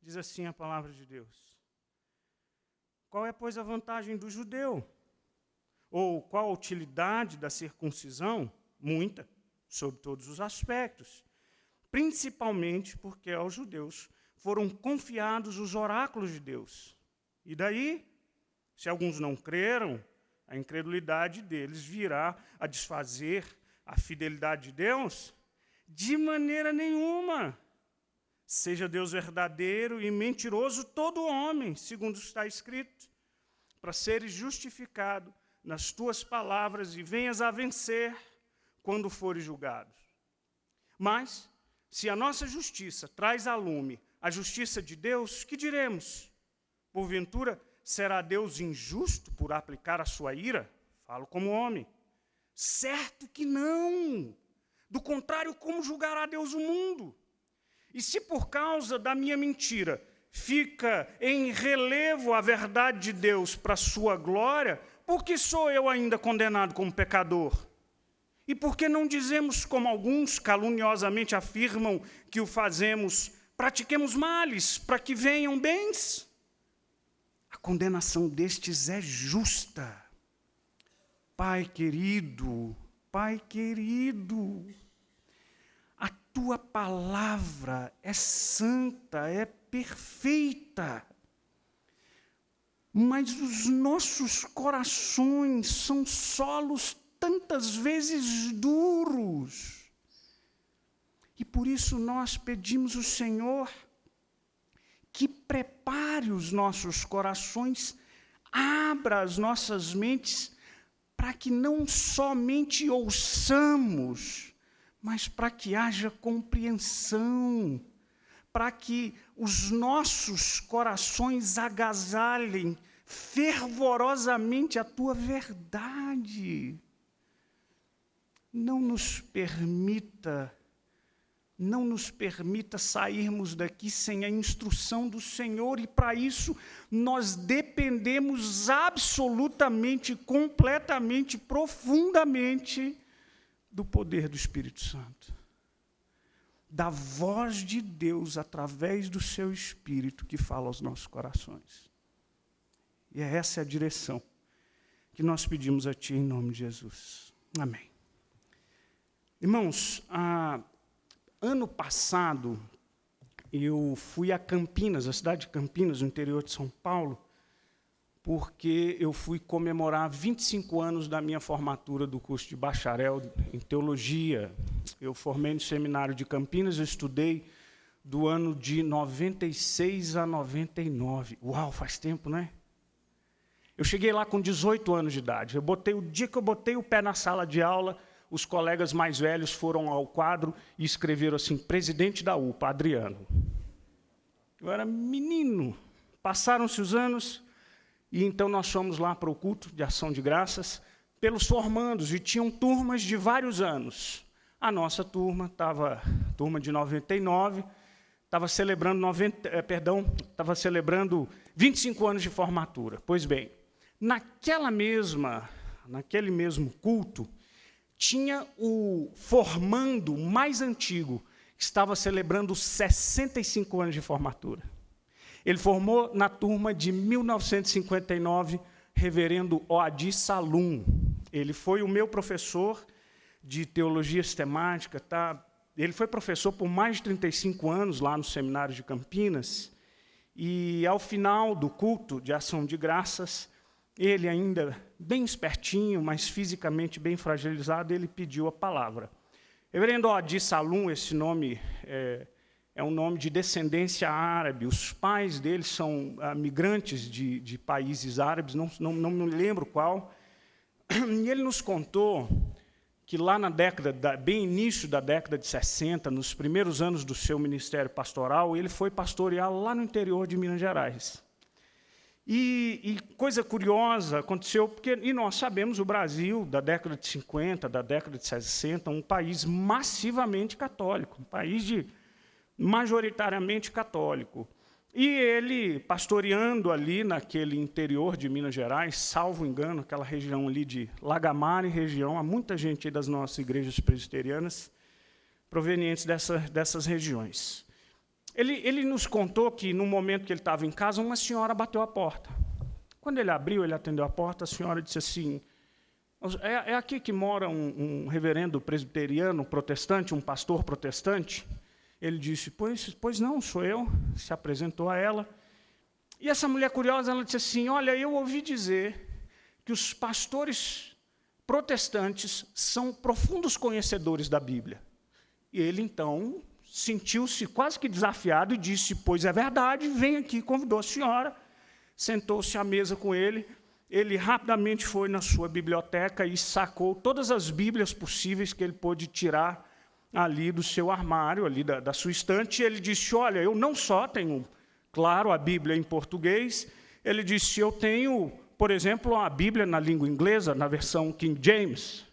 Diz assim a palavra de Deus. Qual é, pois, a vantagem do judeu? Ou qual a utilidade da circuncisão? Muita, sob todos os aspectos. Principalmente porque aos judeus foram confiados os oráculos de Deus. E daí, se alguns não creram, a incredulidade deles virá a desfazer a fidelidade de Deus? De maneira nenhuma. Seja Deus verdadeiro e mentiroso todo homem, segundo está escrito, para seres justificado nas tuas palavras e venhas a vencer quando fores julgado. Mas, se a nossa justiça traz a lume a justiça de Deus, que diremos? Porventura, será Deus injusto por aplicar a sua ira? Falo como homem. Certo que não. Do contrário, como julgará Deus o mundo? E se por causa da minha mentira fica em relevo a verdade de Deus para a sua glória, por que sou eu ainda condenado como pecador? E por que não dizemos, como alguns caluniosamente afirmam que o fazemos, pratiquemos males para que venham bens? A condenação destes é justa. Pai querido, a tua palavra é santa, é perfeita. Mas os nossos corações são solos tantas vezes duros. E por isso nós pedimos ao Senhor que prepare os nossos corações, abra as nossas mentes, para que não somente ouçamos, mas para que haja compreensão, para que os nossos corações agasalhem fervorosamente a tua verdade. Não nos permita sairmos daqui sem a instrução do Senhor, e para isso nós dependemos absolutamente, completamente, profundamente do poder do Espírito Santo, da voz de Deus através do seu Espírito que fala aos nossos corações. E essa é a direção que nós pedimos a Ti em nome de Jesus. Amém. Irmãos, ano passado, eu fui a Campinas, a cidade de Campinas, no interior de São Paulo, porque eu fui comemorar 25 anos da minha formatura do curso de bacharel em teologia. Eu formei no seminário de Campinas, eu estudei do ano de 96 a 99. Uau, faz tempo, né? Eu cheguei lá com 18 anos de idade. O dia que eu botei o pé na sala de aula, os colegas mais velhos foram ao quadro e escreveram assim, presidente da UPA, Adriano. Eu era menino. Passaram-se os anos, e então nós fomos lá para o culto de ação de graças, pelos formandos, e tinham turmas de vários anos. A nossa turma, turma de 99, estava celebrando 25 anos de formatura. Pois bem, naquele mesmo culto, tinha o formando mais antigo, que estava celebrando 65 anos de formatura. Ele formou na turma de 1959, reverendo Oadi Salum. Ele foi o meu professor de teologia sistemática. Ele foi professor por mais de 35 anos lá no seminário de Campinas. E, ao final do culto de ação de graças, ele ainda bem espertinho, mas fisicamente bem fragilizado, ele pediu a palavra. Reverendo Oadi Salum, esse nome é um nome de descendência árabe. Os pais dele são migrantes de países árabes, não me lembro qual. E ele nos contou que lá bem início da década de 60, nos primeiros anos do seu ministério pastoral, ele foi pastorear lá no interior de Minas Gerais. E coisa curiosa aconteceu, e nós sabemos, o Brasil, da década de 50, da década de 60, um país massivamente católico, um país majoritariamente católico. E ele, pastoreando ali naquele interior de Minas Gerais, salvo engano, aquela região ali de Lagamar e região, há muita gente aí das nossas igrejas presbiterianas provenientes dessas regiões. Ele nos contou que, no momento que ele estava em casa, uma senhora bateu a porta. Quando ele abriu, ele atendeu a porta, a senhora disse assim, é aqui que mora um reverendo presbiteriano protestante, um pastor protestante? Ele disse, pois não, sou eu. Se apresentou a ela. E essa mulher curiosa, ela disse assim, olha, eu ouvi dizer que os pastores protestantes são profundos conhecedores da Bíblia. E ele, então, sentiu-se quase que desafiado e disse, pois é verdade, vem aqui, convidou a senhora, sentou-se à mesa com ele. Ele rapidamente foi na sua biblioteca e sacou todas as Bíblias possíveis que ele pôde tirar ali do seu armário, ali da sua estante. E ele disse, olha, eu não só tenho, claro, a Bíblia em português, ele disse, eu tenho, por exemplo, a Bíblia na língua inglesa, na versão King James,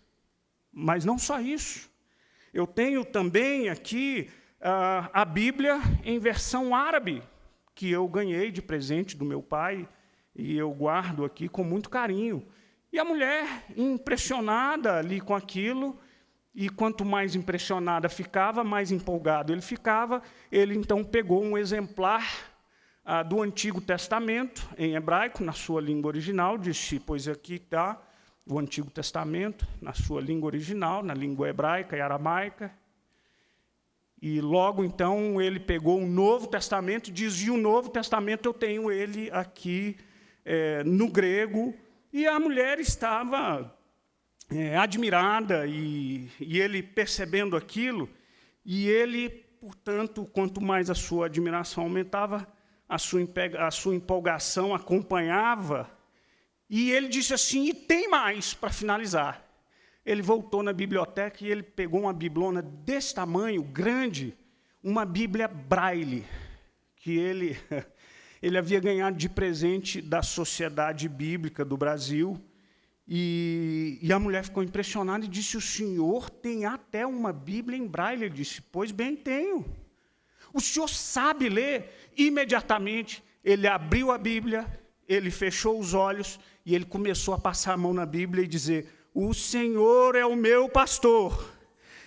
mas não só isso. Eu tenho também aqui a Bíblia em versão árabe, que eu ganhei de presente do meu pai, e eu guardo aqui com muito carinho. E a mulher, impressionada ali com aquilo, e quanto mais impressionada ficava, mais empolgado ele ficava, ele então pegou um exemplar do Antigo Testamento, em hebraico, na sua língua original, disse, pois aqui está o Antigo Testamento, na sua língua original, na língua hebraica e aramaica. E logo, então, ele pegou o Novo Testamento, dizia o Novo Testamento, eu tenho ele aqui no grego, e a mulher estava admirada, e ele percebendo aquilo, e ele, portanto, quanto mais a sua admiração aumentava, a sua empolgação acompanhava, e ele disse assim, e tem mais, para finalizar. Ele voltou na biblioteca e ele pegou uma biblona desse tamanho, grande, uma Bíblia Braille, que ele havia ganhado de presente da Sociedade Bíblica do Brasil. E a mulher ficou impressionada e disse, o senhor tem até uma Bíblia em Braille? Ele disse, pois bem, tenho. O senhor sabe ler? Imediatamente, ele abriu a Bíblia, ele fechou os olhos e ele começou a passar a mão na Bíblia e dizer, o Senhor é o meu pastor,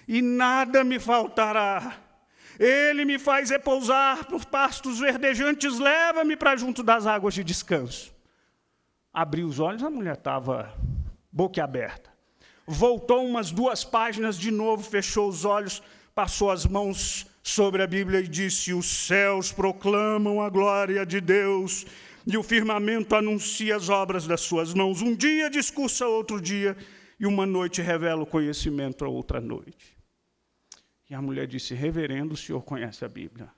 e nada me faltará. Ele me faz repousar por pastos verdejantes, leva-me para junto das águas de descanso. Abriu os olhos, a mulher estava boquiaberta. Voltou umas 2 páginas de novo, fechou os olhos, passou as mãos sobre a Bíblia e disse, os céus proclamam a glória de Deus, e o firmamento anuncia as obras das suas mãos. Um dia discursa outro dia, e uma noite revela o conhecimento a outra noite. E a mulher disse, reverendo, o senhor conhece a Bíblia.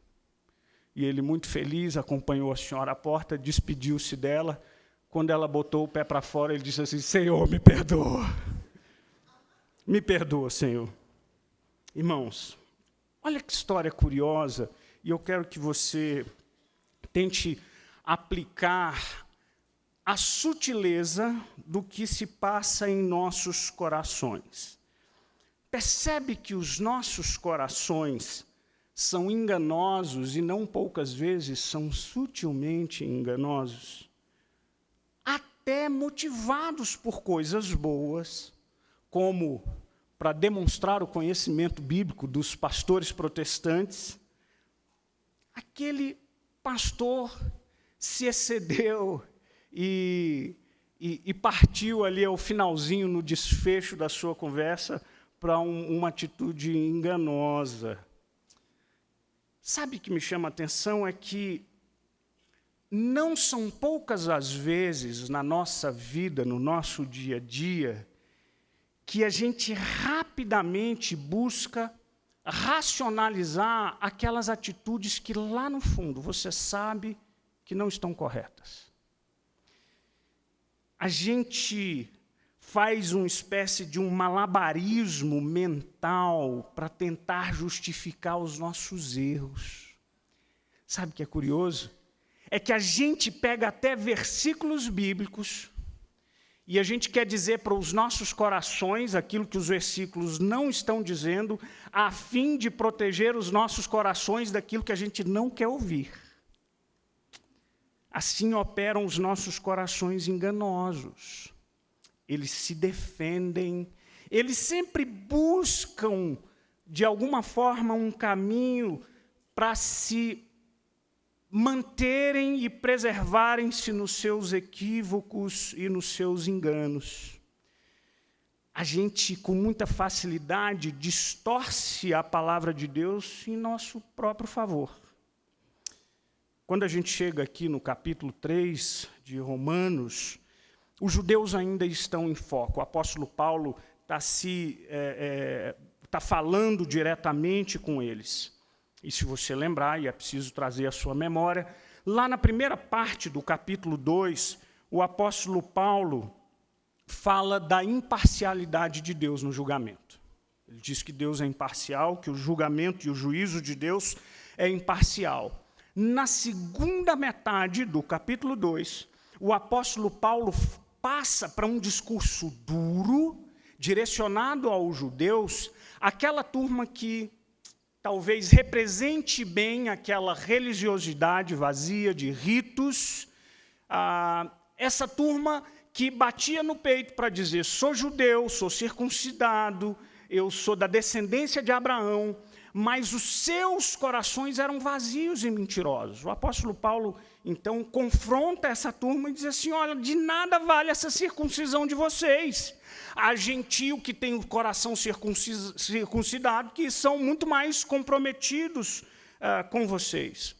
E ele, muito feliz, acompanhou a senhora à porta, despediu-se dela. Quando ela botou o pé para fora, ele disse assim, Senhor, me perdoa. Me perdoa, Senhor. Irmãos, olha que história curiosa, e eu quero que você tente aplicar a sutileza do que se passa em nossos corações. Percebe que os nossos corações são enganosos e não poucas vezes são sutilmente enganosos, até motivados por coisas boas, como para demonstrar o conhecimento bíblico dos pastores protestantes. Aquele pastor se excedeu e partiu ali ao finalzinho, no desfecho da sua conversa, para uma atitude enganosa. Sabe o que me chama a atenção é que não são poucas as vezes na nossa vida, no nosso dia a dia, que a gente rapidamente busca racionalizar aquelas atitudes que lá no fundo você sabe que não estão corretas. A gente faz uma espécie de um malabarismo mental para tentar justificar os nossos erros. Sabe o que é curioso? É que a gente pega até versículos bíblicos e a gente quer dizer para os nossos corações aquilo que os versículos não estão dizendo, a fim de proteger os nossos corações daquilo que a gente não quer ouvir. Assim operam os nossos corações enganosos. Eles se defendem, eles sempre buscam, de alguma forma, um caminho para se manterem e preservarem-se nos seus equívocos e nos seus enganos. A gente, com muita facilidade, distorce a palavra de Deus em nosso próprio favor. Quando a gente chega aqui no capítulo 3 de Romanos, os judeus ainda estão em foco. O apóstolo Paulo está falando diretamente com eles. E se você lembrar, e é preciso trazer a sua memória, lá na primeira parte do capítulo 2, o apóstolo Paulo fala da imparcialidade de Deus no julgamento. Ele diz que Deus é imparcial, que o julgamento e o juízo de Deus é imparcial. Na segunda metade do capítulo 2, o apóstolo Paulo passa para um discurso duro, direcionado aos judeus, aquela turma que talvez represente bem aquela religiosidade vazia de ritos, essa turma que batia no peito para dizer: sou judeu, sou circuncidado, eu sou da descendência de Abraão, mas os seus corações eram vazios e mentirosos. O apóstolo Paulo, então, confronta essa turma e diz assim: olha, de nada vale essa circuncisão de vocês. Há gentio que tem o coração circuncidado, que são muito mais comprometidos com vocês.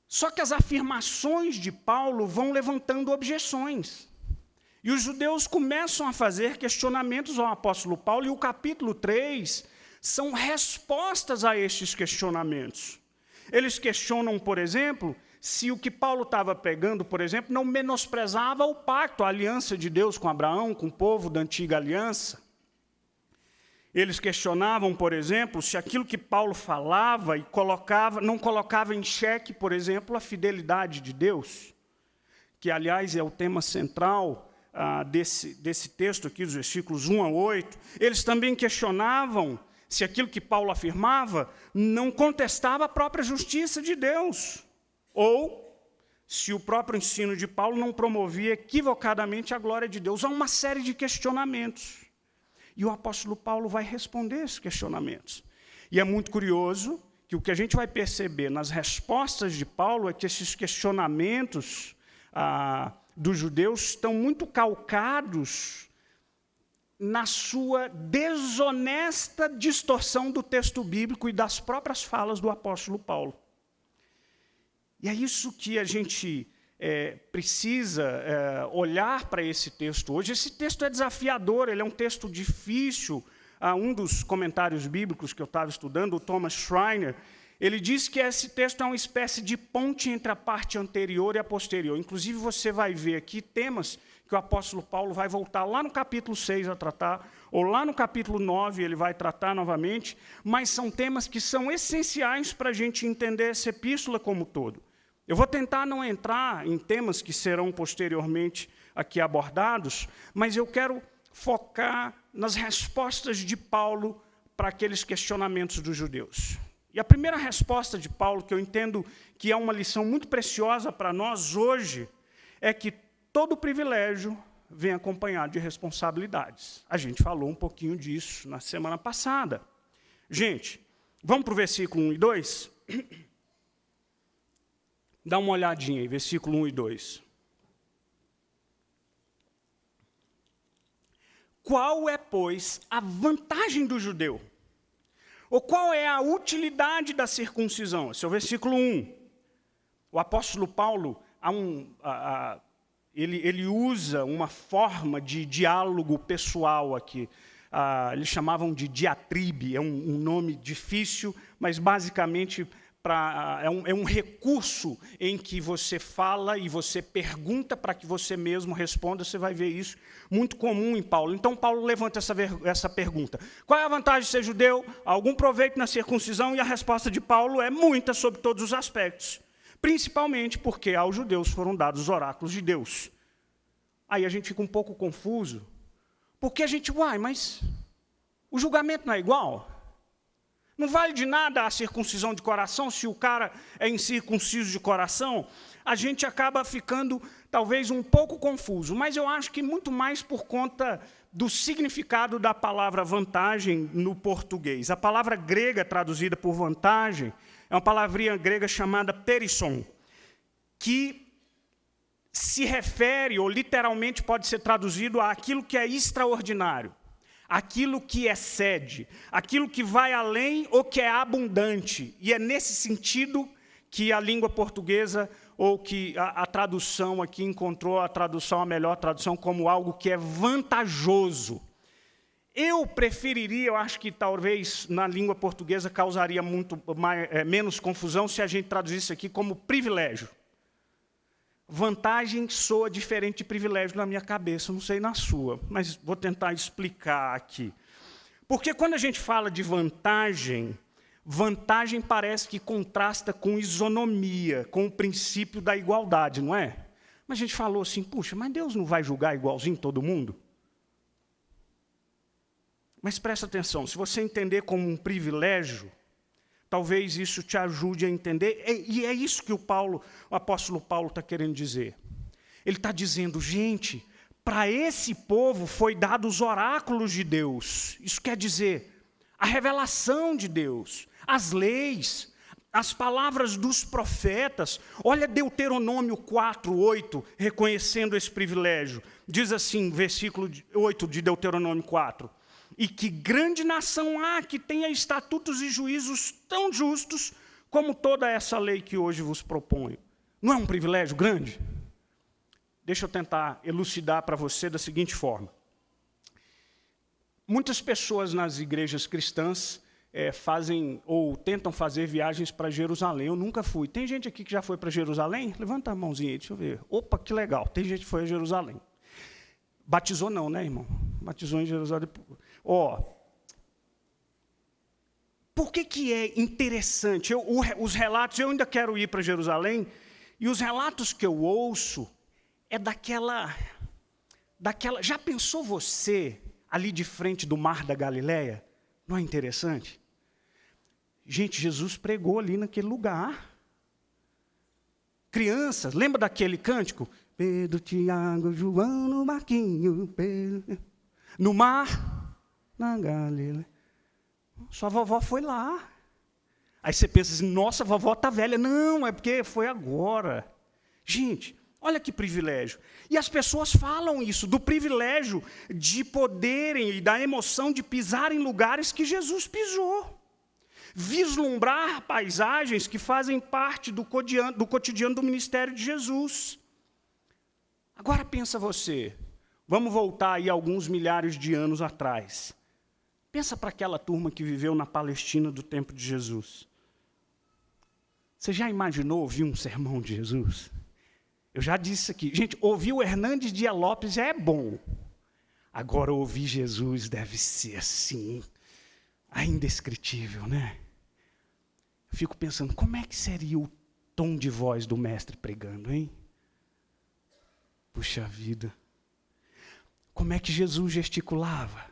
Só que as afirmações de Paulo vão levantando objeções. E os judeus começam a fazer questionamentos ao apóstolo Paulo, e o capítulo 3 são respostas a estes questionamentos. Eles questionam, por exemplo, se o que Paulo estava pregando, por exemplo, não menosprezava o pacto, a aliança de Deus com Abraão, com o povo da antiga aliança. Eles questionavam, por exemplo, se aquilo que Paulo falava e não colocava em xeque, por exemplo, a fidelidade de Deus, que, aliás, é o tema central desse texto aqui, dos versículos 1 a 8. Eles também questionavam se aquilo que Paulo afirmava não contestava a própria justiça de Deus, ou se o próprio ensino de Paulo não promovia equivocadamente a glória de Deus. Há uma série de questionamentos. E o apóstolo Paulo vai responder esses questionamentos. E é muito curioso que o que a gente vai perceber nas respostas de Paulo é que esses questionamentos dos judeus estão muito calcados na sua desonesta distorção do texto bíblico e das próprias falas do apóstolo Paulo. E é isso que a gente precisa olhar para esse texto hoje. Esse texto é desafiador, ele é um texto difícil. Um dos comentários bíblicos que eu estava estudando, o Thomas Schreiner, ele diz que esse texto é uma espécie de ponte entre a parte anterior e a posterior. Inclusive, você vai ver aqui temas que o apóstolo Paulo vai voltar lá no capítulo 6 a tratar, ou lá no capítulo 9 ele vai tratar novamente, mas são temas que são essenciais para a gente entender essa epístola como um todo. Eu vou tentar não entrar em temas que serão posteriormente aqui abordados, mas eu quero focar nas respostas de Paulo para aqueles questionamentos dos judeus. E a primeira resposta de Paulo, que eu entendo que é uma lição muito preciosa para nós hoje, é que todo privilégio vem acompanhado de responsabilidades. A gente falou um pouquinho disso na semana passada. Gente, vamos para o versículo 1 e 2? Dá uma olhadinha aí, versículo 1 e 2. Qual é, pois, a vantagem do judeu? Ou qual é a utilidade da circuncisão? Esse é o versículo 1. O apóstolo Paulo, ele usa uma forma de diálogo pessoal aqui. Eles chamavam de diatribe, é um nome difícil, mas basicamente é um recurso em que você fala e você pergunta para que você mesmo responda. Você vai ver isso muito comum em Paulo. Então, Paulo levanta essa pergunta. Qual é a vantagem de ser judeu? Algum proveito na circuncisão? E a resposta de Paulo é muita sobre todos os aspectos. Principalmente porque aos judeus foram dados os oráculos de Deus. Aí a gente fica um pouco confuso. Porque a gente, mas o julgamento não é igual? Não vale de nada a circuncisão de coração se o cara é incircunciso de coração? A gente acaba ficando, talvez, um pouco confuso. Mas eu acho que muito mais por conta do significado da palavra vantagem no português. A palavra grega traduzida por vantagem é uma palavrinha grega chamada perisson, que se refere, ou literalmente pode ser traduzido, àquilo que é extraordinário, aquilo que excede, aquilo que vai além ou que é abundante. E é nesse sentido que a língua portuguesa, ou que a tradução aqui encontrou a melhor tradução, como algo que é vantajoso. Eu preferiria, eu acho que talvez na língua portuguesa causaria menos confusão se a gente traduzisse aqui como privilégio. Vantagem soa diferente de privilégio na minha cabeça, não sei na sua, mas vou tentar explicar aqui. Porque quando a gente fala de vantagem, vantagem parece que contrasta com isonomia, com o princípio da igualdade, não é? Mas a gente falou assim, puxa, mas Deus não vai julgar igualzinho todo mundo? Mas presta atenção, se você entender como um privilégio, talvez isso te ajude a entender, e é isso que o apóstolo Paulo está querendo dizer. Ele está dizendo, gente, para esse povo foi dado os oráculos de Deus. Isso quer dizer, a revelação de Deus, as leis, as palavras dos profetas. Olha Deuteronômio 4:8, reconhecendo esse privilégio. Diz assim, versículo 8 de Deuteronômio 4. E que grande nação há que tenha estatutos e juízos tão justos como toda essa lei que hoje vos proponho. Não é um privilégio grande? Deixa eu tentar elucidar para você da seguinte forma. Muitas pessoas nas igrejas cristãs fazem ou tentam fazer viagens para Jerusalém. Eu nunca fui. Tem gente aqui que já foi para Jerusalém? Levanta a mãozinha aí, deixa eu ver. Opa, que legal, tem gente que foi a Jerusalém. Batizou não, né, irmão? Batizou em Jerusalém. Por que é interessante? Os relatos, eu ainda quero ir para Jerusalém, e os relatos que eu ouço é daquela... Já pensou você ali de frente do Mar da Galileia? Não é interessante? Gente, Jesus pregou ali naquele lugar. Crianças, lembra daquele cântico? Pedro, Tiago, João no barquinho, Pedro, no mar, na Galileia. Sua vovó foi lá. Aí você pensa assim, nossa, a vovó está velha. Não, é porque foi agora. Gente, olha que privilégio. E as pessoas falam isso, do privilégio de poderem e da emoção de pisar em lugares que Jesus pisou. Vislumbrar paisagens que fazem parte do cotidiano do ministério de Jesus. Agora pensa você, vamos voltar aí alguns milhares de anos atrás. Pensa para aquela turma que viveu na Palestina do tempo de Jesus. Você já imaginou ouvir um sermão de Jesus? Eu já disse aqui, gente, ouvir o Hernandes Dias Lopes já é bom. Agora ouvir Jesus deve ser assim, indescritível, né? Eu fico pensando, como é que seria o tom de voz do mestre pregando, hein? Puxa vida, como é que Jesus gesticulava?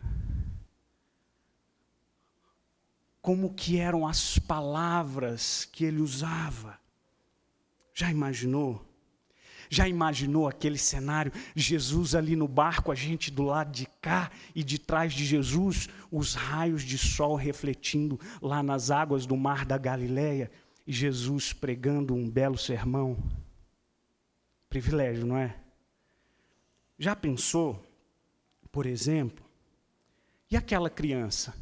Como que eram as palavras que ele usava? Já imaginou? Já imaginou aquele cenário? Jesus ali no barco, a gente do lado de cá e de trás de Jesus, os raios de sol refletindo lá nas águas do Mar da Galileia e Jesus pregando um belo sermão. Privilégio, não é? Já pensou, por exemplo, e aquela criança?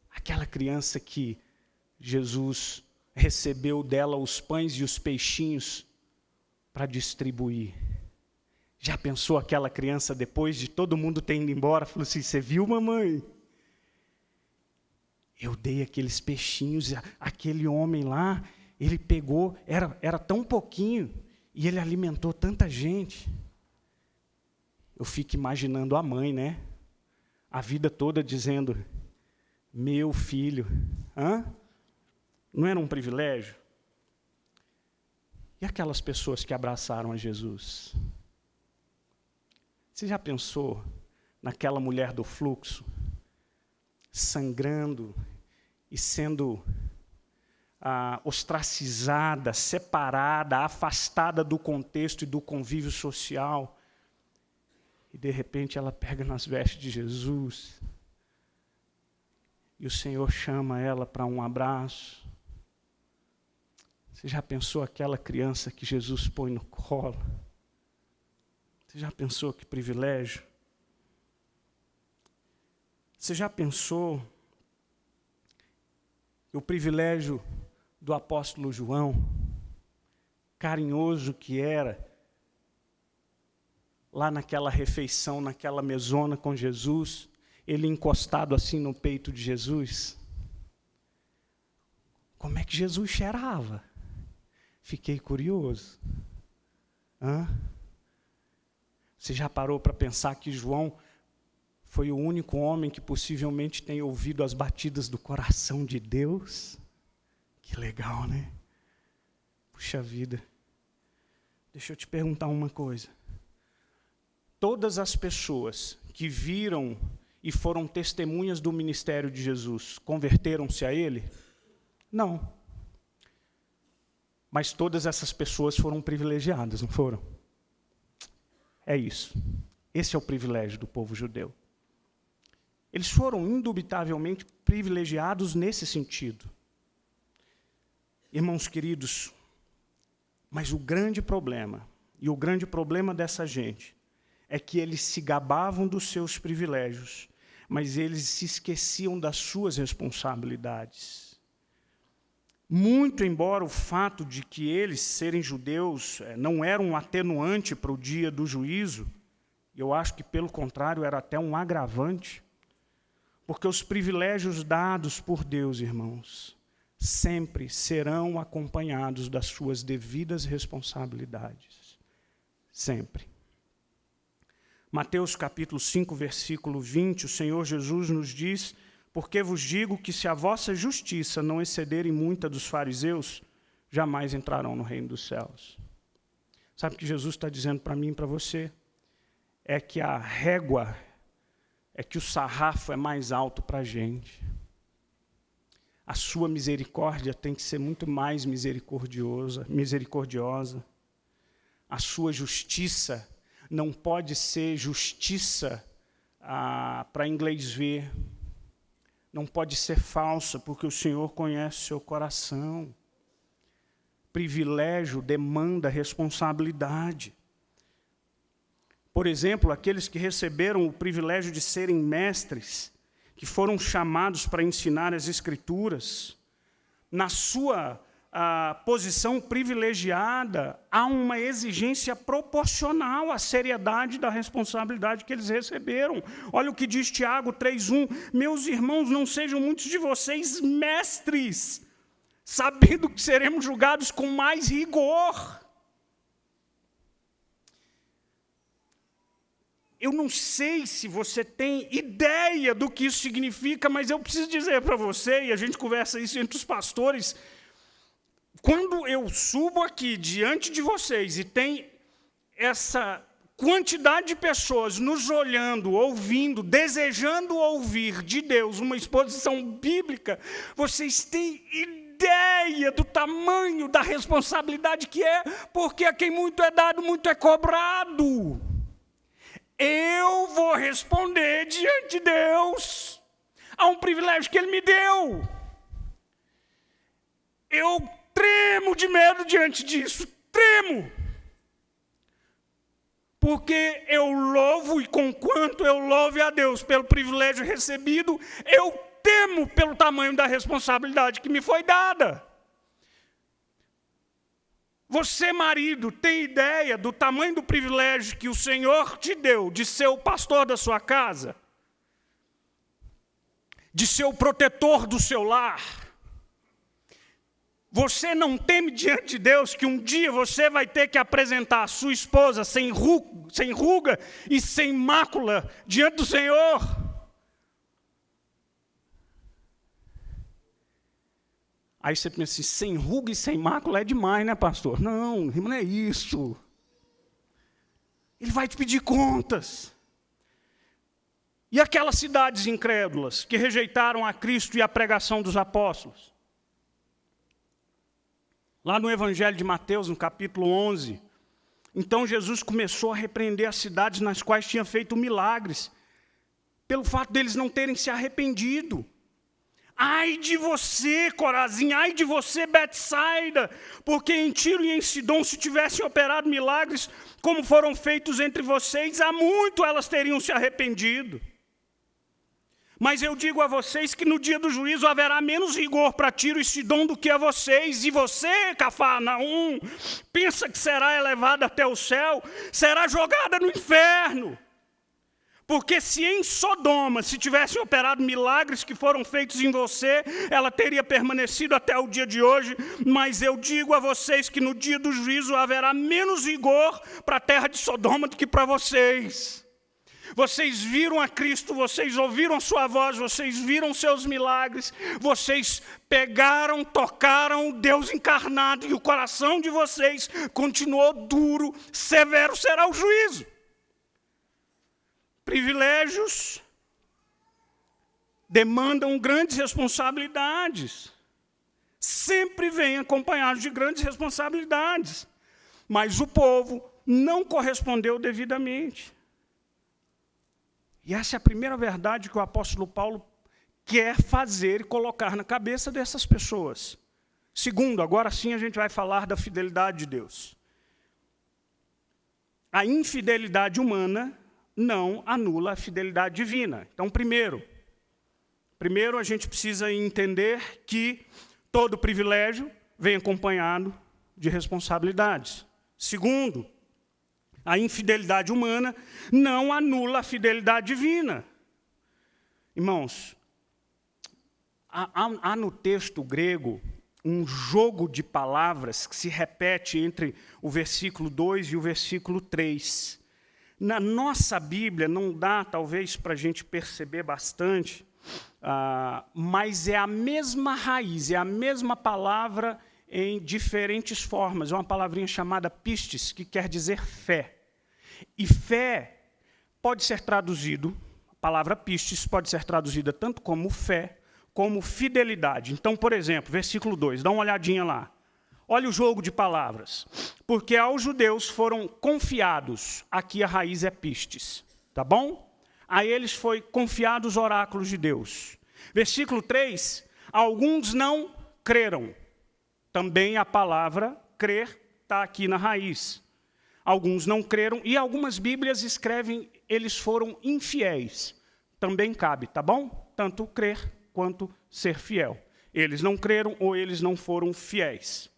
Aquela criança que Jesus recebeu dela os pães e os peixinhos para distribuir. Já pensou aquela criança, depois de todo mundo ter ido embora, falou assim, você viu, mamãe? Eu dei aqueles peixinhos, aquele homem lá, ele pegou, era tão pouquinho, e ele alimentou tanta gente. Eu fico imaginando a mãe, né? A vida toda dizendo, meu filho, não era um privilégio? E aquelas pessoas que abraçaram a Jesus? Você já pensou naquela mulher do fluxo, sangrando e sendo ostracizada, separada, afastada do contexto e do convívio social? E de repente ela pega nas vestes de Jesus. E o Senhor chama ela para um abraço. Você já pensou aquela criança que Jesus põe no colo? Você já pensou que privilégio? Você já pensou o privilégio do apóstolo João, carinhoso que era, lá naquela refeição, naquela mesona com Jesus, ele encostado assim no peito de Jesus? Como é que Jesus cheirava? Fiquei curioso. Você já parou para pensar que João foi o único homem que possivelmente tem ouvido as batidas do coração de Deus? Que legal, né? Puxa vida. Deixa eu te perguntar uma coisa. Todas as pessoas que viram e foram testemunhas do ministério de Jesus, converteram-se a ele? Não. Mas todas essas pessoas foram privilegiadas, não foram? É isso. Esse é o privilégio do povo judeu. Eles foram indubitavelmente privilegiados nesse sentido. Irmãos queridos, mas o grande problema, e o grande problema dessa gente, é que eles se gabavam dos seus privilégios, mas eles se esqueciam das suas responsabilidades. Muito embora o fato de que eles serem judeus não era um atenuante para o dia do juízo, eu acho que, pelo contrário, era até um agravante, porque os privilégios dados por Deus, irmãos, sempre serão acompanhados das suas devidas responsabilidades. Sempre. Mateus capítulo 5, versículo 20, o Senhor Jesus nos diz: porque vos digo que se a vossa justiça não excederem muita dos fariseus, jamais entrarão no reino dos céus. Sabe o que Jesus está dizendo para mim e para você? É que a régua, é que o sarrafo é mais alto para a gente. A sua misericórdia tem que ser muito mais misericordiosa. A sua justiça não pode ser justiça para inglês ver. Não pode ser falsa, porque o Senhor conhece o seu coração. Privilégio demanda responsabilidade. Por exemplo, aqueles que receberam o privilégio de serem mestres, que foram chamados para ensinar as Escrituras, na sua posição privilegiada, há uma exigência proporcional à seriedade da responsabilidade que eles receberam. Olha o que diz Tiago 3:1, meus irmãos, não sejam muitos de vocês mestres, sabendo que seremos julgados com mais rigor. Eu não sei se você tem ideia do que isso significa, mas eu preciso dizer para você, e a gente conversa isso entre os pastores, quando eu subo aqui diante de vocês e tem essa quantidade de pessoas nos olhando, ouvindo, desejando ouvir de Deus uma exposição bíblica, vocês têm ideia do tamanho da responsabilidade que é, porque a quem muito é dado, muito é cobrado. Eu vou responder diante de Deus a um privilégio que Ele me deu. Eu tremo de medo diante disso, tremo. Porque eu louvo, e conquanto eu louve a Deus pelo privilégio recebido, eu temo pelo tamanho da responsabilidade que me foi dada. Você, marido, tem ideia do tamanho do privilégio que o Senhor te deu de ser o pastor da sua casa? De ser o protetor do seu lar? Você não teme diante de Deus que um dia você vai ter que apresentar a sua esposa sem ruga e sem mácula diante do Senhor? Aí você pensa assim, sem ruga e sem mácula é demais, né, pastor? Não, não é isso. Ele vai te pedir contas. E aquelas cidades incrédulas que rejeitaram a Cristo e a pregação dos apóstolos? Lá no Evangelho de Mateus, no capítulo 11, então Jesus começou a repreender as cidades nas quais tinha feito milagres, pelo fato deles não terem se arrependido. Ai de você, Corazim, ai de você, Betsaida, porque em Tiro e em Sidom, se tivessem operado milagres como foram feitos entre vocês, há muito elas teriam se arrependido. Mas eu digo a vocês que no dia do juízo haverá menos rigor para Tiro e Sidom do que a vocês. E você, Cafarnaum, pensa que será elevada até o céu, será jogada no inferno. Porque se em Sodoma, se tivessem operado milagres que foram feitos em você, ela teria permanecido até o dia de hoje. Mas eu digo a vocês que no dia do juízo haverá menos rigor para a terra de Sodoma do que para vocês. Vocês viram a Cristo, vocês ouviram a sua voz, vocês viram seus milagres, vocês pegaram, tocaram o Deus encarnado e o coração de vocês continuou duro, severo será o juízo. Privilégios demandam grandes responsabilidades. Sempre vêm acompanhados de grandes responsabilidades. Mas o povo não correspondeu devidamente. E essa é a primeira verdade que o apóstolo Paulo quer fazer e colocar na cabeça dessas pessoas. Segundo, agora sim a gente vai falar da fidelidade de Deus. A infidelidade humana não anula a fidelidade divina. Então, primeiro a gente precisa entender que todo privilégio vem acompanhado de responsabilidades. Segundo, a infidelidade humana não anula a fidelidade divina. Irmãos, há no texto grego um jogo de palavras que se repete entre o versículo 2 e o versículo 3. Na nossa Bíblia não dá, talvez, para a gente perceber bastante, mas é a mesma raiz, é a mesma palavra em diferentes formas. É uma palavrinha chamada pistis, que quer dizer fé. E fé pode ser traduzido, a palavra pistis pode ser traduzida tanto como fé, como fidelidade. Então, por exemplo, versículo 2, dá uma olhadinha lá. Olha o jogo de palavras. Porque aos judeus foram confiados, aqui a raiz é pistis, tá bom? A eles foi confiados os oráculos de Deus. Versículo 3, alguns não creram. Também a palavra crer está aqui na raiz. Alguns não creram, e algumas Bíblias escrevem, eles foram infiéis. Também cabe, tá bom? Tanto crer quanto ser fiel. Eles não creram ou eles não foram fiéis.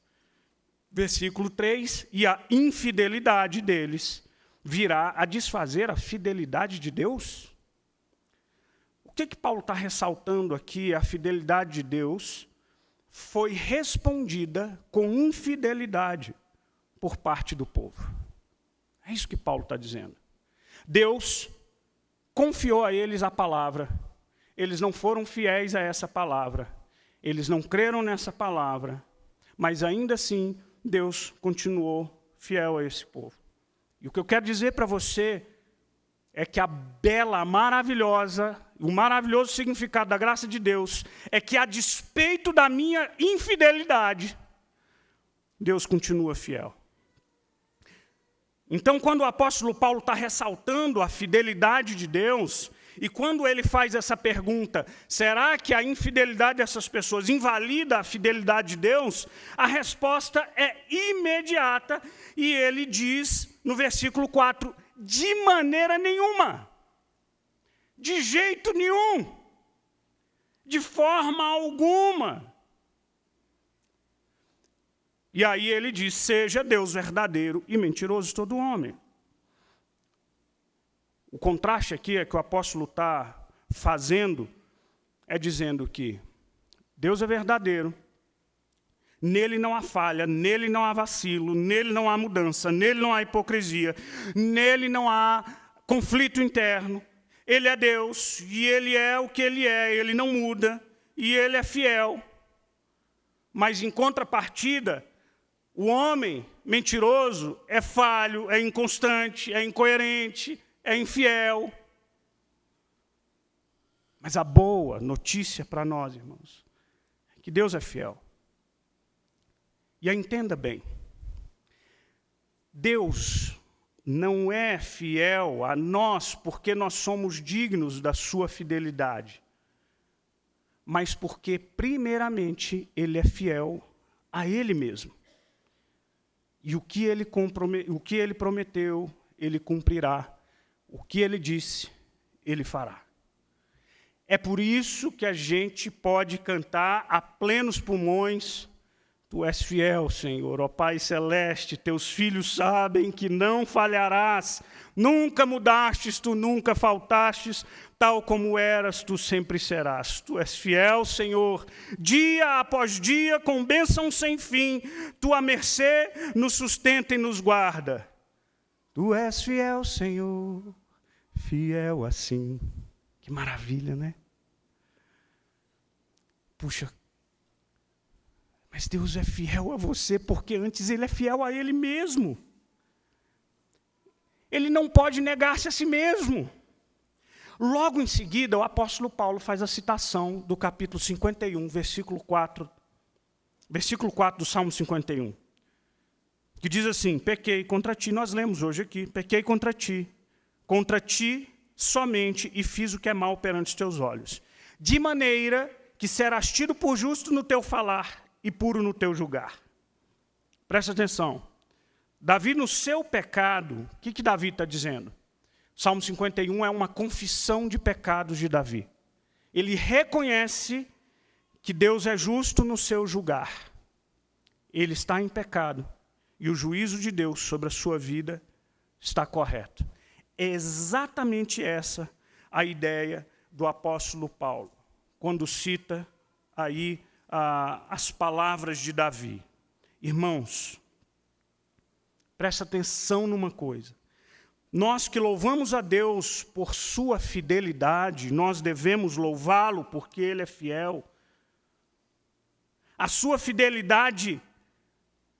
Versículo 3, e a infidelidade deles virá a desfazer a fidelidade de Deus? O que Paulo está ressaltando aqui? A fidelidade de Deus foi respondida com infidelidade por parte do povo. É isso que Paulo está dizendo. Deus confiou a eles a palavra, eles não foram fiéis a essa palavra, eles não creram nessa palavra, mas ainda assim Deus continuou fiel a esse povo. E o que eu quero dizer para você é que a bela, maravilhosa, o maravilhoso significado da graça de Deus é que, a despeito da minha infidelidade, Deus continua fiel. Então, quando o apóstolo Paulo está ressaltando a fidelidade de Deus, e quando ele faz essa pergunta, será que a infidelidade dessas pessoas invalida a fidelidade de Deus? A resposta é imediata, e ele diz no versículo 4, de maneira nenhuma, de jeito nenhum, de forma alguma. E aí ele diz, seja Deus verdadeiro e mentiroso todo homem. O contraste aqui é que o apóstolo está fazendo, é dizendo que Deus é verdadeiro, nele não há falha, nele não há vacilo, nele não há mudança, nele não há hipocrisia, nele não há conflito interno. Ele é Deus, e ele é o que ele não muda, e ele é fiel. Mas em contrapartida, o homem mentiroso é falho, é inconstante, é incoerente, é infiel. Mas a boa notícia para nós, irmãos, é que Deus é fiel. E entenda bem, Deus não é fiel a nós porque nós somos dignos da sua fidelidade. mas porque, primeiramente, ele é fiel a ele mesmo. E o que ele prometeu, ele cumprirá. O que ele disse, ele fará. É por isso que a gente pode cantar a plenos pulmões: Tu és fiel, Senhor, ó Pai celeste, teus filhos sabem que não falharás, nunca mudastes, tu nunca faltastes, tal como eras, tu sempre serás. Tu és fiel, Senhor, dia após dia, com bênção sem fim, tua mercê nos sustenta e nos guarda. Tu és fiel, Senhor, fiel assim. Que maravilha, né? Puxa, mas Deus é fiel a você, porque antes Ele é fiel a Ele mesmo. Ele não pode negar-se a si mesmo. Logo em seguida, o apóstolo Paulo faz a citação do capítulo 51, versículo 4 do Salmo 51, que diz assim: pequei contra ti, nós lemos hoje aqui, pequei contra ti somente, e fiz o que é mal perante os teus olhos, de maneira que serás tido por justo no teu falar, e puro no teu julgar. Presta atenção. Davi, no seu pecado, o que Davi está dizendo? Salmo 51 é uma confissão de pecados de Davi. Ele reconhece que Deus é justo no seu julgar. Ele está em pecado, e o juízo de Deus sobre a sua vida está correto. É exatamente essa a ideia do apóstolo Paulo, quando cita aí as palavras de Davi. Irmãos, presta atenção numa coisa. Nós que louvamos a Deus por sua fidelidade, nós devemos louvá-lo porque Ele é fiel. A sua fidelidade,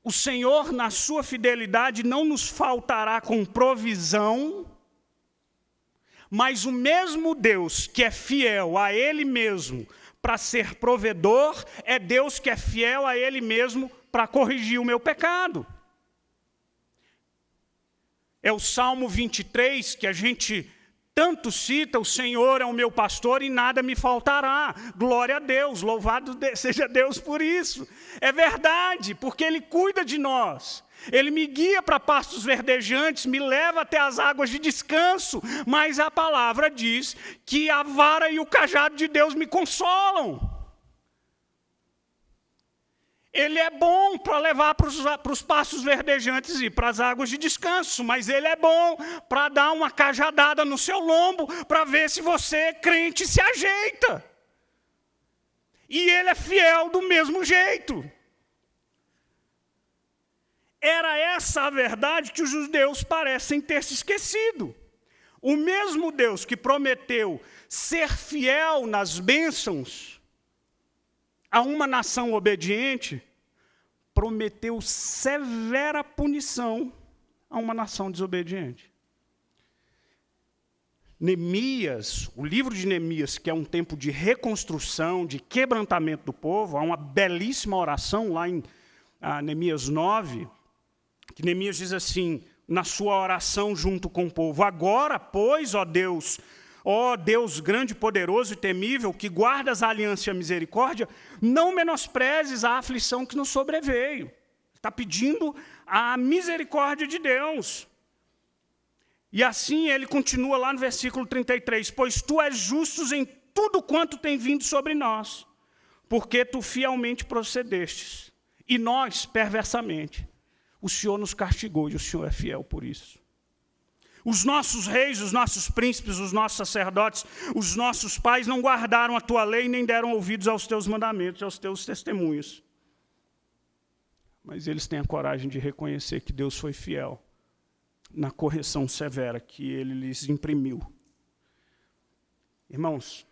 o Senhor, na sua fidelidade, não nos faltará com provisão, mas o mesmo Deus que é fiel a Ele mesmo para ser provedor, é Deus que é fiel a Ele mesmo para corrigir o meu pecado. É o Salmo 23 que a gente tanto cita: o Senhor é o meu pastor e nada me faltará. Glória a Deus, louvado seja Deus por isso. É verdade, porque Ele cuida de nós. Ele me guia para pastos verdejantes, me leva até as águas de descanso, mas a palavra diz que a vara e o cajado de Deus me consolam. Ele é bom para levar para os pastos verdejantes e para as águas de descanso, mas Ele é bom para dar uma cajadada no seu lombo, para ver se você, crente, se ajeita. E Ele é fiel do mesmo jeito. Era essa a verdade que os judeus parecem ter se esquecido. O mesmo Deus que prometeu ser fiel nas bênçãos a uma nação obediente, prometeu severa punição a uma nação desobediente. Neemias, o livro de Neemias, que é um tempo de reconstrução, de quebrantamento do povo, há uma belíssima oração lá em Neemias 9, que Neemias diz assim, na sua oração junto com o povo: agora, pois, ó Deus grande, poderoso e temível, que guardas a aliança e a misericórdia, não menosprezes a aflição que nos sobreveio. Está pedindo a misericórdia de Deus. E assim ele continua lá no versículo 33, pois tu és justo em tudo quanto tem vindo sobre nós, porque tu fielmente procedestes, e nós, perversamente. O Senhor nos castigou e o Senhor é fiel por isso. Os nossos reis, os nossos príncipes, os nossos sacerdotes, os nossos pais não guardaram a tua lei, nem deram ouvidos aos teus mandamentos, aos teus testemunhos. Mas eles têm a coragem de reconhecer que Deus foi fiel na correção severa que Ele lhes imprimiu. Irmãos,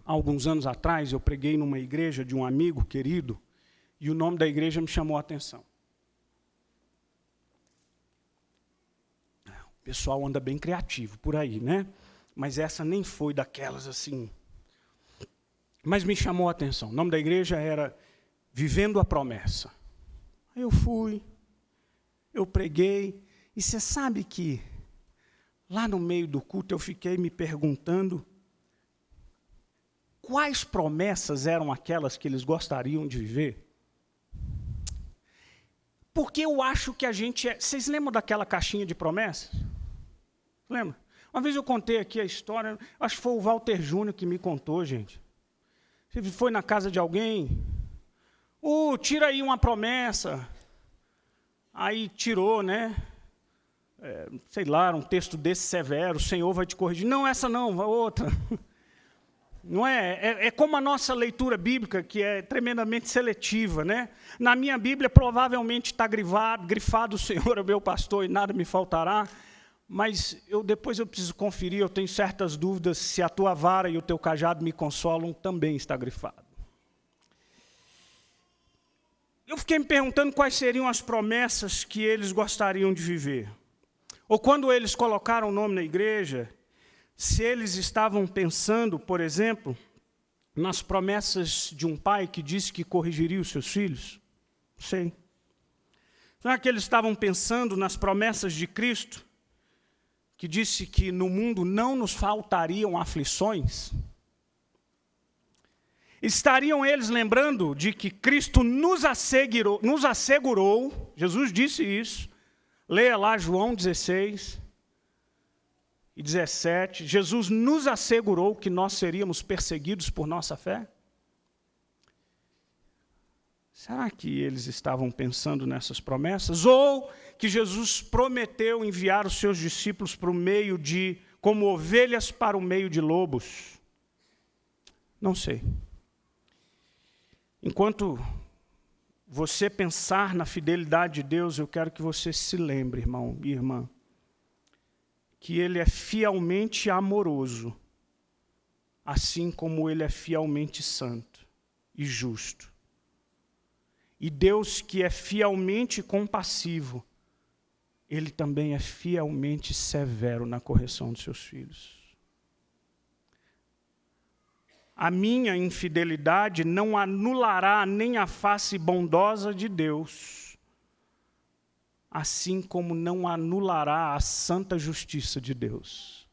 há alguns anos atrás eu preguei numa igreja de um amigo querido, e o nome da igreja me chamou a atenção. O pessoal anda bem criativo por aí, né? Mas essa nem foi daquelas assim. Mas me chamou a atenção. O nome da igreja era Vivendo a Promessa. Aí eu fui, eu preguei, e você sabe que lá no meio do culto eu fiquei me perguntando quais promessas eram aquelas que eles gostariam de viver? Porque eu acho que a gente é... Vocês lembram daquela caixinha de promessas? Lembra? Uma vez eu contei aqui a história, acho que foi o Walter Júnior que me contou, gente. Você foi na casa de alguém, tira aí uma promessa. Aí tirou, né? Sei lá, um texto desse severo, o Senhor vai te corrigir. Não, essa não, a outra. Não é? É como a nossa leitura bíblica, que é tremendamente seletiva, né? Na minha Bíblia, provavelmente está grifado, o Senhor é meu pastor e nada me faltará, mas depois eu preciso conferir, eu tenho certas dúvidas se a tua vara e o teu cajado me consolam, também está grifado. Eu fiquei me perguntando quais seriam as promessas que eles gostariam de viver. Ou quando eles colocaram o nome na igreja, se eles estavam pensando, por exemplo, nas promessas de um pai que disse que corrigiria os seus filhos? Não sei. Será que eles estavam pensando nas promessas de Cristo, que disse que no mundo não nos faltariam aflições? Estariam eles lembrando de que Cristo nos assegurou, Jesus disse isso, leia lá João 16 e 17, Jesus nos assegurou que nós seríamos perseguidos por nossa fé? Será que eles estavam pensando nessas promessas? Ou que Jesus prometeu enviar os seus discípulos para o meio como ovelhas para o meio de lobos? Não sei. Enquanto você pensar na fidelidade de Deus, eu quero que você se lembre, irmão e irmã, que Ele é fielmente amoroso, assim como Ele é fielmente santo e justo. E Deus, que é fielmente compassivo, Ele também é fielmente severo na correção dos seus filhos. A minha infidelidade não anulará nem a face bondosa de Deus, assim como não anulará a santa justiça de Deus.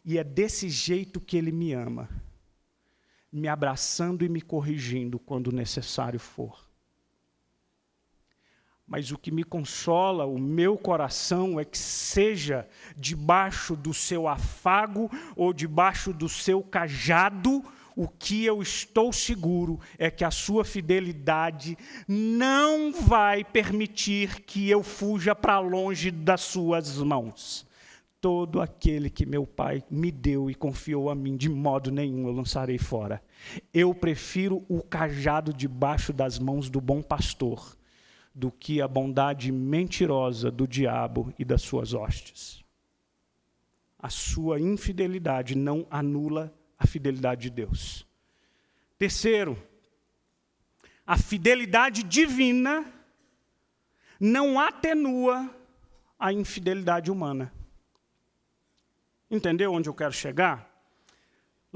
E é desse jeito que Ele me ama, me abraçando e me corrigindo quando necessário for. Mas o que me consola, o meu coração, é que seja debaixo do seu afago ou debaixo do seu cajado, o que eu estou seguro é que a sua fidelidade não vai permitir que eu fuja para longe das suas mãos. Todo aquele que meu Pai me deu e confiou a mim, de modo nenhum eu lançarei fora. Eu prefiro o cajado debaixo das mãos do bom pastor do que a bondade mentirosa do diabo e das suas hostes. A sua infidelidade não anula a fidelidade de Deus. Terceiro, a fidelidade divina não atenua a infidelidade humana. Entendeu onde eu quero chegar?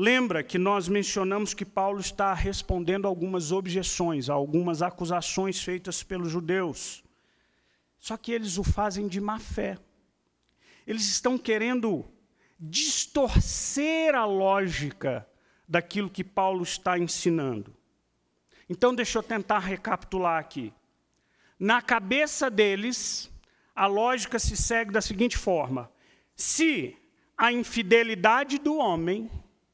Lembra que nós mencionamos que Paulo está respondendo a algumas objeções, a algumas acusações feitas pelos judeus. Só que eles o fazem de má fé. Eles estão querendo distorcer a lógica daquilo que Paulo está ensinando. Então, deixa eu tentar recapitular aqui. Na cabeça deles, a lógica se segue da seguinte forma: se a infidelidade do homem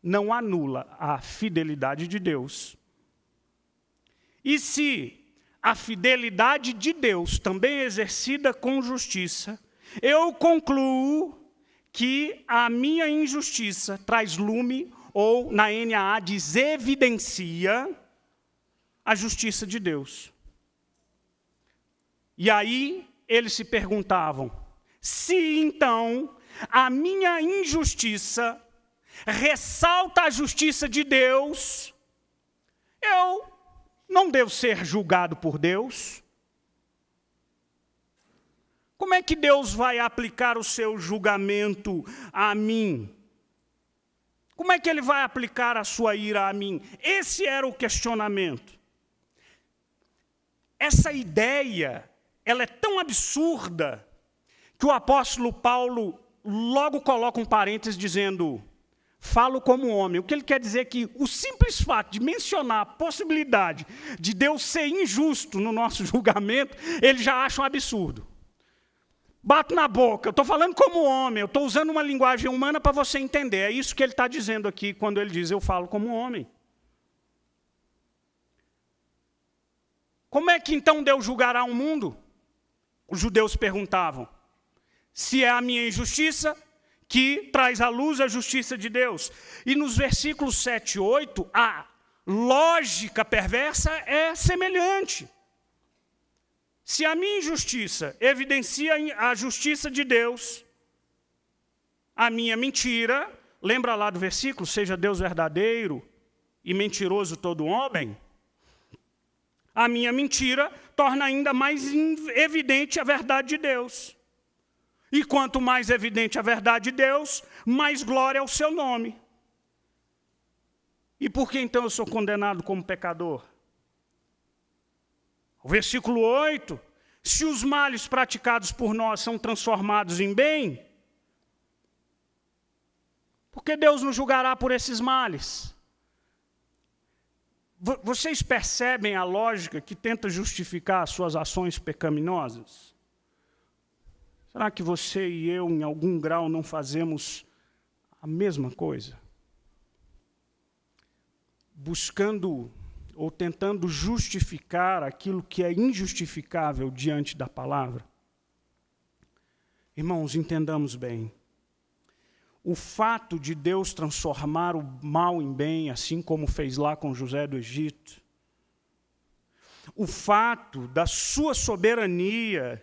não anula a fidelidade de Deus, e se a fidelidade de Deus também é exercida com justiça, eu concluo que a minha injustiça traz lume, ou na NAA diz evidencia, a justiça de Deus. E aí eles se perguntavam, se então a minha injustiça ressalta a justiça de Deus, eu não devo ser julgado por Deus? Como é que Deus vai aplicar o seu julgamento a mim? Como é que Ele vai aplicar a sua ira a mim? Esse era o questionamento. Essa ideia, ela é tão absurda, que o apóstolo Paulo logo coloca um parênteses dizendo: falo como homem. O que ele quer dizer é que o simples fato de mencionar a possibilidade de Deus ser injusto no nosso julgamento, ele já acha um absurdo. Bato na boca, eu estou falando como homem, eu estou usando uma linguagem humana para você entender. É isso que ele está dizendo aqui quando ele diz, eu falo como homem. Como é que então Deus julgará o mundo? Os judeus perguntavam. Se é a minha injustiça que traz à luz a justiça de Deus. E nos versículos 7 e 8, a lógica perversa é semelhante. Se a minha injustiça evidencia a justiça de Deus, a minha mentira, lembra lá do versículo, seja Deus verdadeiro e mentiroso todo homem, a minha mentira torna ainda mais evidente a verdade de Deus. E quanto mais evidente a verdade de Deus, mais glória ao seu nome. E por que então eu sou condenado como pecador? O versículo 8, se os males praticados por nós são transformados em bem, por que Deus nos julgará por esses males? Vocês percebem a lógica que tenta justificar as suas ações pecaminosas? Será que você e eu, em algum grau, não fazemos a mesma coisa? Buscando ou tentando justificar aquilo que é injustificável diante da palavra? Irmãos, entendamos bem. O fato de Deus transformar o mal em bem, assim como fez lá com José do Egito, o fato da sua soberania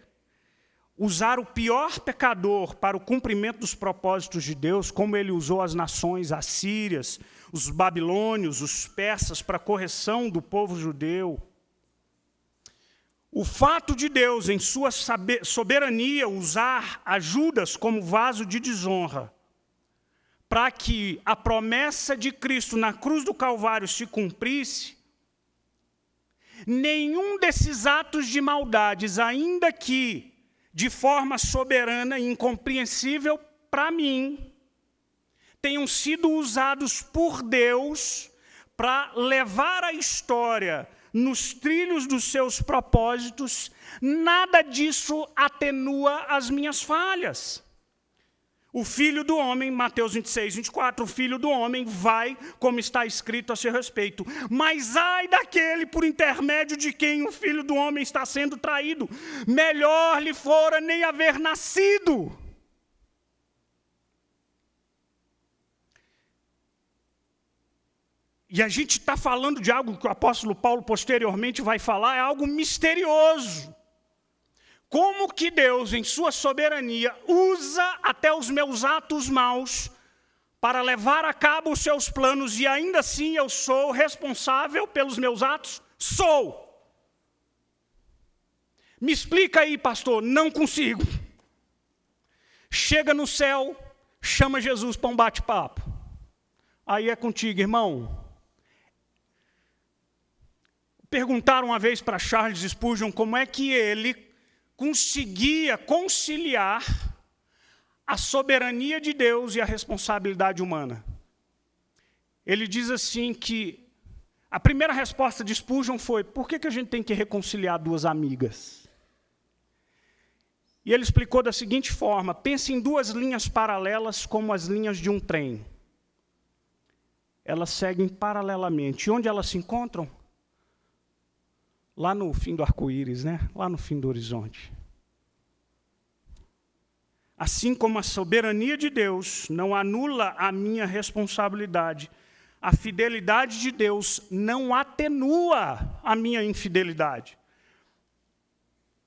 usar o pior pecador para o cumprimento dos propósitos de Deus, como ele usou as nações assírias, os babilônios, os persas, para a correção do povo judeu. O fato de Deus, em sua soberania, usar a Judas como vaso de desonra, para que a promessa de Cristo na cruz do Calvário se cumprisse, nenhum desses atos de maldades, ainda que de forma soberana e incompreensível para mim, tenham sido usados por Deus para levar a história nos trilhos dos seus propósitos, nada disso atenua as minhas falhas. O Filho do Homem, Mateus 26, 24, o Filho do Homem vai, como está escrito a seu respeito. Mas ai daquele por intermédio de quem o Filho do Homem está sendo traído. Melhor lhe fora nem haver nascido. E a gente está falando de algo que o apóstolo Paulo posteriormente vai falar, é algo misterioso. Como que Deus, em sua soberania, usa até os meus atos maus para levar a cabo os seus planos e ainda assim eu sou responsável pelos meus atos? Sou! Me explica aí, pastor, não consigo. Chega no céu, chama Jesus para um bate-papo. Aí é contigo, irmão. Perguntaram uma vez para Charles Spurgeon como é que ele conseguia conciliar a soberania de Deus e a responsabilidade humana. Ele diz assim que a primeira resposta de Spurgeon foi: por que a gente tem que reconciliar duas amigas? E ele explicou da seguinte forma: pense em duas linhas paralelas como as linhas de um trem. Elas seguem paralelamente. E onde elas se encontram? Lá no fim do arco-íris, né? Lá no fim do horizonte. Assim como a soberania de Deus não anula a minha responsabilidade, a fidelidade de Deus não atenua a minha infidelidade.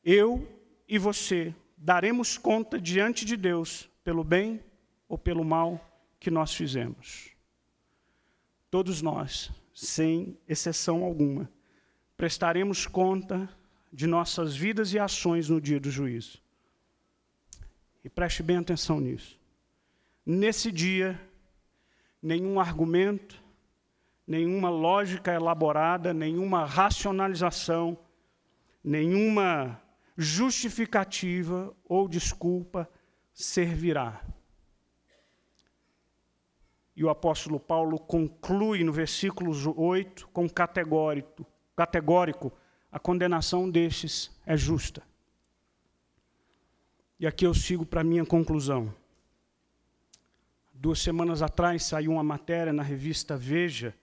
Eu e você daremos conta diante de Deus pelo bem ou pelo mal que nós fizemos. Todos nós, sem exceção alguma, prestaremos conta de nossas vidas e ações no dia do juízo. E preste bem atenção nisso. Nesse dia, nenhum argumento, nenhuma lógica elaborada, nenhuma racionalização, nenhuma justificativa ou desculpa servirá. E o apóstolo Paulo conclui no versículo 8 com categórico, a condenação destes é justa. E aqui eu sigo para a minha conclusão. 2 semanas atrás saiu uma matéria na revista Veja,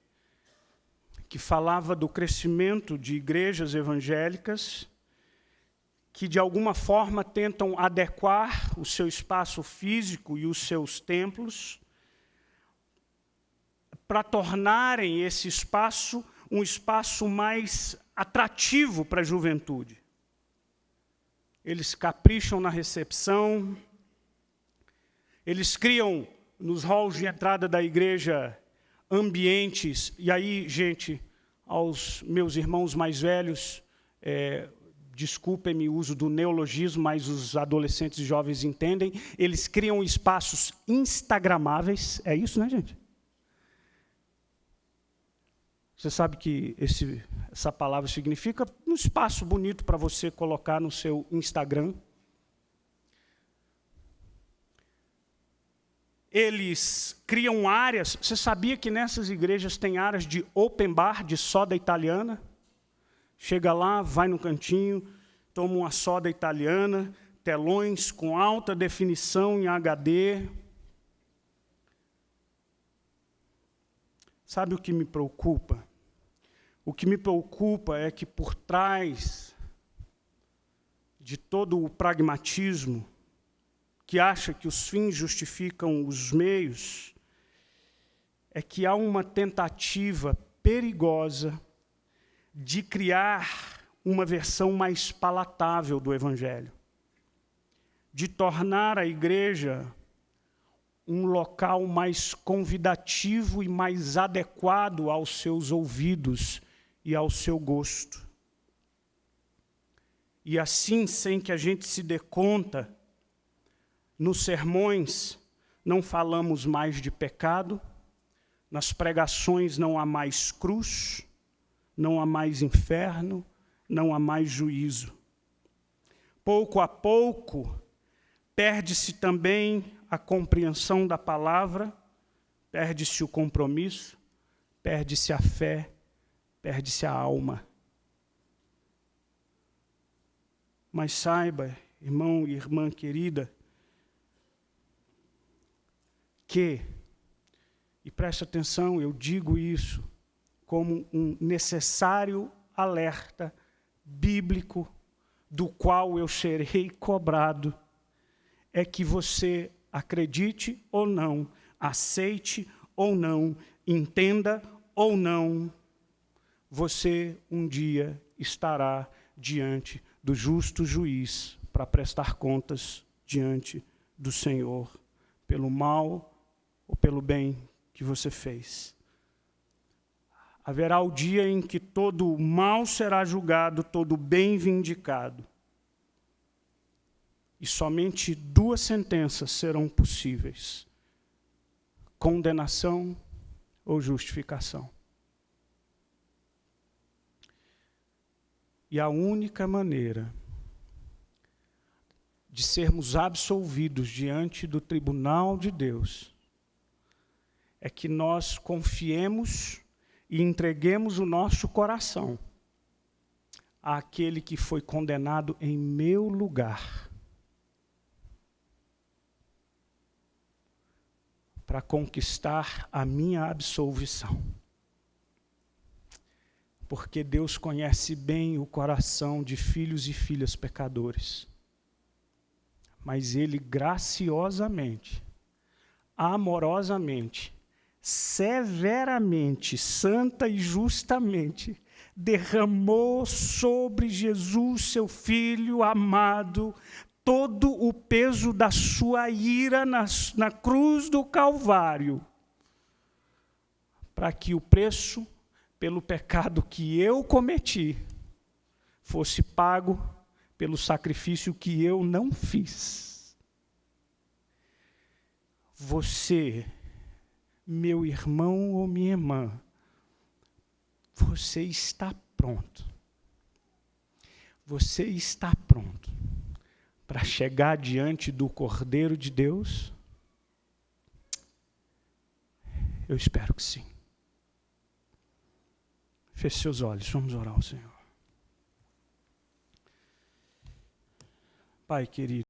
que falava do crescimento de igrejas evangélicas que, de alguma forma, tentam adequar o seu espaço físico e os seus templos para tornarem esse espaço um espaço mais atrativo para a juventude. Eles capricham na recepção, eles criam nos halls de entrada da igreja ambientes, e aí, gente, aos meus irmãos mais velhos, desculpem-me o uso do neologismo, mas os adolescentes e jovens entendem, eles criam espaços instagramáveis, é isso, né, gente? Você sabe que essa palavra significa um espaço bonito para você colocar no seu Instagram. Eles criam áreas. Você sabia que nessas igrejas tem áreas de open bar, de soda italiana? Chega lá, vai no cantinho, toma uma soda italiana, telões com alta definição em HD. Sabe o que me preocupa? O que me preocupa é que por trás de todo o pragmatismo, que acha que os fins justificam os meios, é que há uma tentativa perigosa de criar uma versão mais palatável do Evangelho, de tornar a igreja um local mais convidativo e mais adequado aos seus ouvidos e ao seu gosto. E assim, sem que a gente se dê conta, nos sermões não falamos mais de pecado, nas pregações não há mais cruz, não há mais inferno, não há mais juízo. Pouco a pouco, perde-se também a compreensão da palavra, perde-se o compromisso, perde-se a fé, perde-se a alma. Mas saiba, irmão e irmã querida, e preste atenção, eu digo isso como um necessário alerta bíblico, do qual eu serei cobrado, é que você acredite ou não, aceite ou não, entenda ou não, você um dia estará diante do justo juiz para prestar contas diante do Senhor, pelo mal ou pelo bem que você fez. Haverá o dia em que todo mal será julgado, todo bem vindicado. E somente duas sentenças serão possíveis: condenação ou justificação. E a única maneira de sermos absolvidos diante do tribunal de Deus é que nós confiemos e entreguemos o nosso coração àquele que foi condenado em meu lugar, para conquistar a minha absolvição. Porque Deus conhece bem o coração de filhos e filhas pecadores. Mas Ele graciosamente, amorosamente, severamente, santa e justamente, derramou sobre Jesus, seu Filho amado, todo o peso da sua ira na cruz do Calvário, para que o preço pelo pecado que eu cometi fosse pago pelo sacrifício que eu não fiz. Você, meu irmão ou minha irmã, você está pronto. Você está pronto para chegar diante do Cordeiro de Deus? Eu espero que sim. Feche seus olhos, vamos orar ao Senhor. Pai querido,